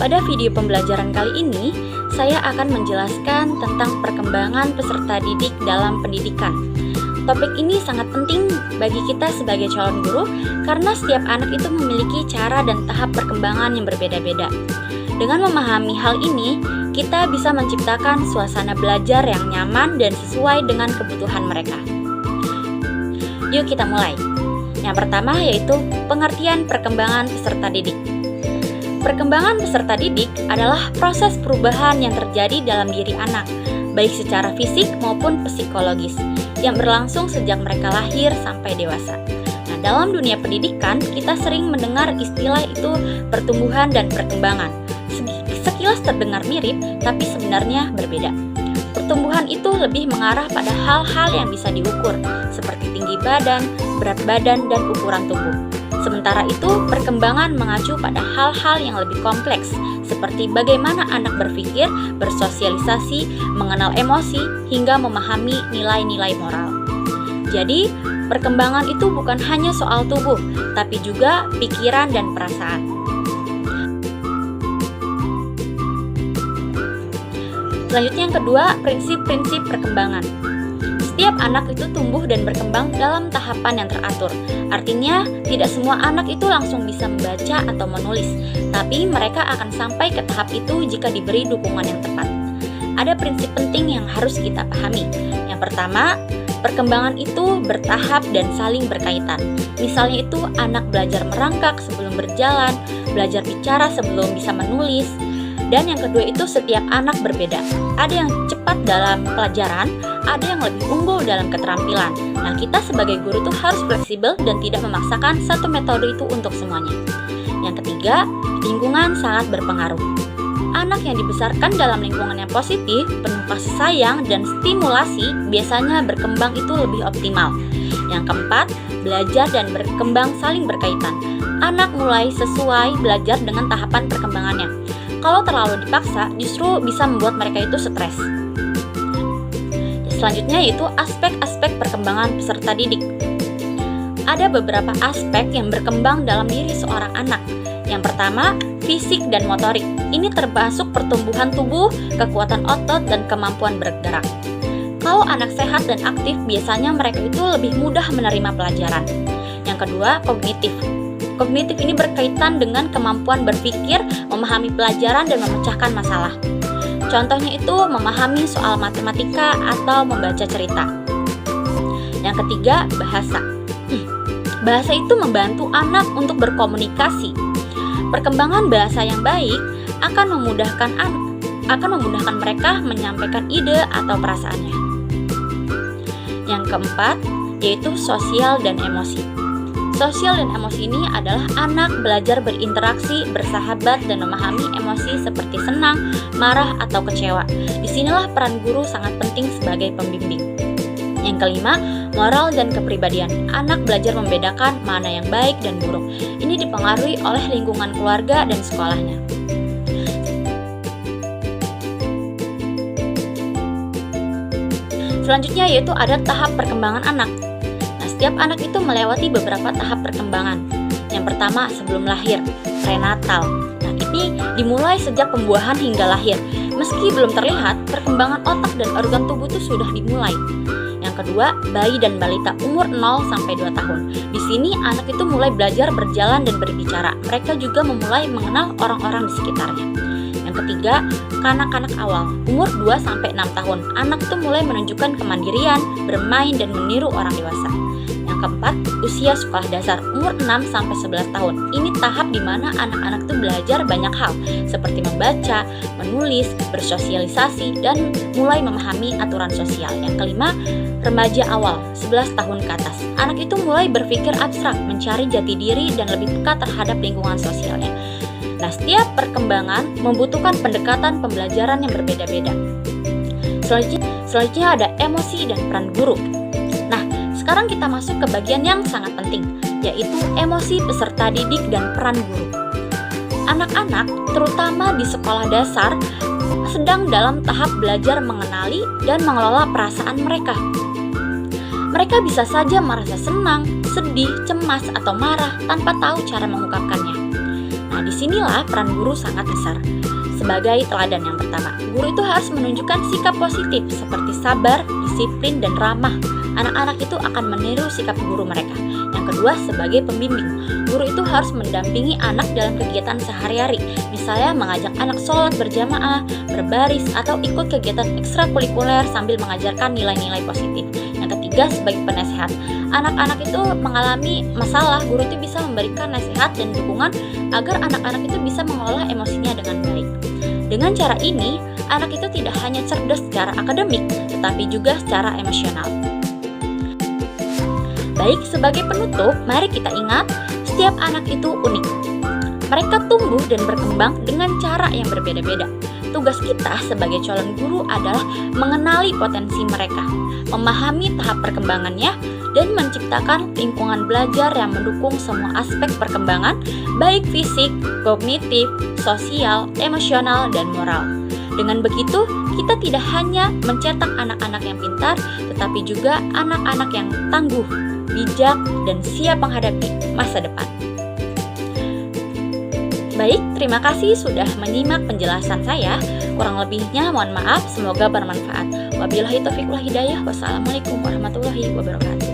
Pada video pembelajaran kali ini, saya akan menjelaskan tentang perkembangan peserta didik dalam pendidikan. Topik ini sangat penting bagi kita sebagai calon guru karena setiap anak itu memiliki cara dan tahap perkembangan yang berbeda-beda. Dengan memahami hal ini, kita bisa menciptakan suasana belajar yang nyaman dan sesuai dengan kebutuhan mereka. Yuk kita mulai. Yang pertama yaitu pengertian perkembangan peserta didik. Perkembangan peserta didik adalah proses perubahan yang terjadi dalam diri anak, baik secara fisik maupun psikologis, yang berlangsung sejak mereka lahir sampai dewasa. Nah, dalam dunia pendidikan, kita sering mendengar istilah itu pertumbuhan dan perkembangan. Sekilas terdengar mirip, tapi sebenarnya berbeda. Pertumbuhan itu lebih mengarah pada hal-hal yang bisa diukur, seperti tinggi badan, berat badan, dan ukuran tubuh. Sementara itu, perkembangan mengacu pada hal-hal yang lebih kompleks, seperti bagaimana anak berpikir, bersosialisasi, mengenal emosi, hingga memahami nilai-nilai moral. Jadi, perkembangan itu bukan hanya soal tubuh, tapi juga pikiran dan perasaan. Selanjutnya yang kedua, prinsip-prinsip perkembangan. Setiap anak itu tumbuh dan berkembang dalam tahapan yang teratur. Artinya, tidak semua anak itu langsung bisa membaca atau menulis, tapi mereka akan sampai ke tahap itu jika diberi dukungan yang tepat. Ada prinsip penting yang harus kita pahami. Yang pertama, perkembangan itu bertahap dan saling berkaitan. Misalnya itu anak belajar merangkak sebelum berjalan, belajar bicara sebelum bisa menulis. Dan yang kedua itu setiap anak berbeda. Ada yang cepat dalam pelajaran, ada yang lebih unggul dalam keterampilan. Nah, kita sebagai guru tuh harus fleksibel dan tidak memaksakan satu metode itu untuk semuanya. Yang ketiga, lingkungan sangat berpengaruh. Anak yang dibesarkan dalam lingkungan yang positif, penuh kasih sayang dan stimulasi biasanya berkembang itu lebih optimal. Yang keempat, belajar dan berkembang saling berkaitan. Anak mulai sesuai belajar dengan tahapan perkembangannya. Kalau terlalu dipaksa, justru bisa membuat mereka itu stres. Selanjutnya yaitu aspek-aspek perkembangan peserta didik. Ada beberapa aspek yang berkembang dalam diri seorang anak. Yang pertama, fisik dan motorik. Ini termasuk pertumbuhan tubuh, kekuatan otot, dan kemampuan bergerak. Kalau anak sehat dan aktif, biasanya mereka itu lebih mudah menerima pelajaran. Yang kedua, kognitif. Kognitif ini berkaitan dengan kemampuan berpikir, memahami pelajaran, dan memecahkan masalah. Contohnya itu memahami soal matematika atau membaca cerita. Yang ketiga, bahasa. Bahasa itu membantu anak untuk berkomunikasi. Perkembangan bahasa yang baik akan memudahkan mereka menyampaikan ide atau perasaannya. Yang keempat, yaitu sosial dan emosi. Sosial dan emosi ini adalah anak belajar berinteraksi, bersahabat, dan memahami emosi seperti senang, marah, atau kecewa. Disinilah peran guru sangat penting sebagai pembimbing. Yang kelima, moral dan kepribadian. Anak belajar membedakan mana yang baik dan buruk. Ini dipengaruhi oleh lingkungan keluarga dan sekolahnya. Selanjutnya yaitu ada tahap perkembangan anak. Setiap anak itu melewati beberapa tahap perkembangan. Yang pertama sebelum lahir, prenatal. Nah, ini dimulai sejak pembuahan hingga lahir. Meski belum terlihat, perkembangan otak dan organ tubuh itu sudah dimulai. Yang kedua, bayi dan balita umur 0 sampai 2 tahun. Di sini anak itu mulai belajar berjalan dan berbicara. Mereka juga memulai mengenal orang-orang di sekitarnya. Yang ketiga, kanak-kanak awal, umur 2 sampai 6 tahun. Anak itu mulai menunjukkan kemandirian, bermain dan meniru orang dewasa. Yang keempat, usia sekolah dasar, umur 6 sampai 11 tahun. Ini tahap di mana anak-anak itu belajar banyak hal, seperti membaca, menulis, bersosialisasi, dan mulai memahami aturan sosial. Yang kelima, remaja awal, 11 tahun ke atas. Anak itu mulai berpikir abstrak, mencari jati diri, dan lebih peka terhadap lingkungan sosialnya. Nah, setiap perkembangan membutuhkan pendekatan pembelajaran yang berbeda-beda. Selanjutnya ada emosi dan peran guru. Nah, sekarang kita masuk ke bagian yang sangat penting, yaitu emosi peserta didik dan peran guru. Anak-anak, terutama di sekolah dasar, sedang dalam tahap belajar mengenali dan mengelola perasaan mereka. Mereka bisa saja merasa senang, sedih, cemas, atau marah tanpa tahu cara mengungkapkannya. Nah, disinilah peran guru sangat besar. sebagai teladan yang pertama. Guru itu harus menunjukkan sikap positif seperti sabar, disiplin, dan ramah. Anak-anak itu akan meniru sikap guru mereka. Yang kedua, sebagai pembimbing. Guru itu harus mendampingi anak dalam kegiatan sehari-hari. Misalnya mengajak anak sholat berjamaah, berbaris, atau ikut kegiatan ekstrakurikuler sambil mengajarkan nilai-nilai positif. Yang ketiga, sebagai penasehat. Anak-anak itu mengalami masalah, guru itu bisa memberikan nasihat dan dukungan agar anak-anak itu bisa mengolah emosinya dengan baik. Dengan cara ini, anak itu tidak hanya cerdas secara akademik, tetapi juga secara emosional. Baik, sebagai penutup, mari kita ingat, setiap anak itu unik. Mereka tumbuh dan berkembang dengan cara yang berbeda-beda. Tugas kita sebagai calon guru adalah mengenali potensi mereka, memahami tahap perkembangannya, dan menciptakan lingkungan belajar yang mendukung semua aspek perkembangan, baik fisik, kognitif, sosial, emosional, dan moral. Dengan begitu, kita tidak hanya mencetak anak-anak yang pintar, tetapi juga anak-anak yang tangguh, bijak, dan siap menghadapi masa depan. Baik, terima kasih sudah menyimak penjelasan saya. Kurang lebihnya mohon maaf, semoga bermanfaat. Wabillahi taufiq wal hidayah. Wassalamualaikum warahmatullahi wabarakatuh.